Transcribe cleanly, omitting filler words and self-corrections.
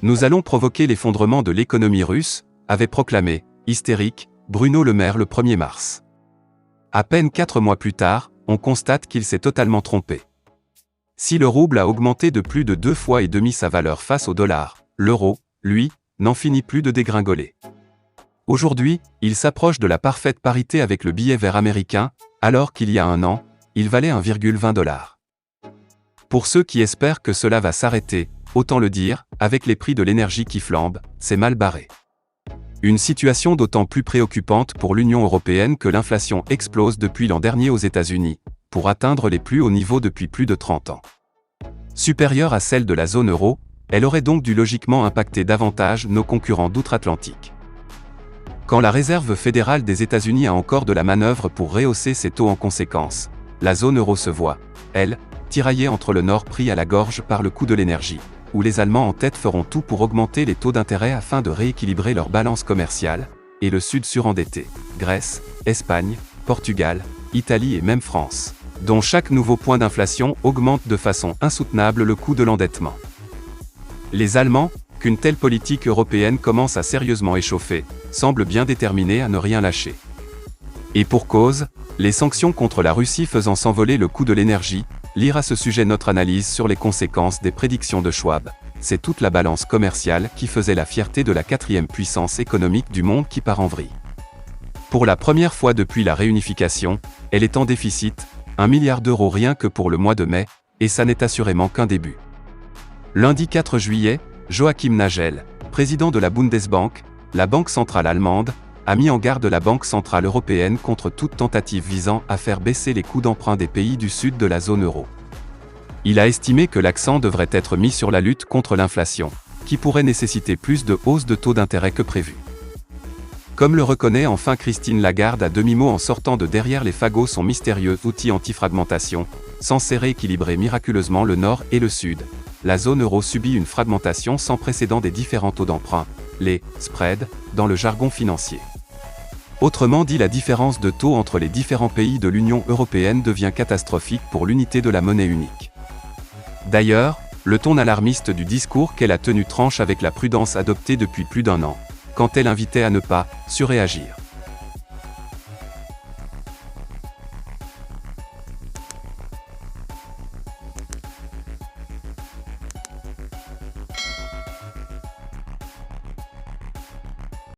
Nous allons provoquer l'effondrement de l'économie russe, avait proclamé, hystérique, Bruno Le Maire le 1er mars. À peine 4 mois plus tard, on constate qu'il s'est totalement trompé. Si le rouble a augmenté de plus de 2,5 fois sa valeur face au dollar, l'euro, lui, n'en finit plus de dégringoler. Aujourd'hui, il s'approche de la parfaite parité avec le billet vert américain, alors qu'il y a un an, il valait 1,20 $. Pour ceux qui espèrent que cela va s'arrêter, autant le dire, avec les prix de l'énergie qui flambent, c'est mal barré. Une situation d'autant plus préoccupante pour l'Union européenne que l'inflation explose depuis l'an dernier aux États-Unis, pour atteindre les plus hauts niveaux depuis plus de 30 ans. Supérieure à celle de la zone euro, elle aurait donc dû logiquement impacter davantage nos concurrents d'outre-Atlantique. Quand la Réserve fédérale des États-Unis a encore de la manœuvre pour rehausser ses taux en conséquence, la zone euro se voit, elle, tiraillée entre le nord pris à la gorge par le coût de l'énergie, où les Allemands en tête feront tout pour augmenter les taux d'intérêt afin de rééquilibrer leur balance commerciale, et le sud surendetté, Grèce, Espagne, Portugal, Italie et même France, dont chaque nouveau point d'inflation augmente de façon insoutenable le coût de l'endettement. Les Allemands, qu'une telle politique européenne commence à sérieusement échauffer, semblent bien déterminés à ne rien lâcher. Et pour cause, les sanctions contre la Russie faisant s'envoler le coût de l'énergie, lire à ce sujet notre analyse sur les conséquences des prédictions de Schwab. C'est toute la balance commerciale qui faisait la fierté de la 4e puissance économique du monde qui part en vrille. Pour la première fois depuis la réunification, elle est en déficit, 1 milliard d'euros rien que pour le mois de mai, et ça n'est assurément qu'un début. Lundi 4 juillet, Joachim Nagel, président de la Bundesbank, la banque centrale allemande, a mis en garde la Banque centrale européenne contre toute tentative visant à faire baisser les coûts d'emprunt des pays du sud de la zone euro. Il a estimé que l'accent devrait être mis sur la lutte contre l'inflation, qui pourrait nécessiter plus de hausse de taux d'intérêt que prévu. Comme le reconnaît enfin Christine Lagarde à demi-mot en sortant de derrière les fagots son mystérieux outil anti-fragmentation, censé rééquilibrer miraculeusement le nord et le sud, la zone euro subit une fragmentation sans précédent des différents taux d'emprunt, les spreads, dans le jargon financier. Autrement dit, la différence de taux entre les différents pays de l'Union européenne devient catastrophique pour l'unité de la monnaie unique. D'ailleurs, le ton alarmiste du discours qu'elle a tenu tranche avec la prudence adoptée depuis plus d'1 an, quand elle invitait à ne pas surréagir.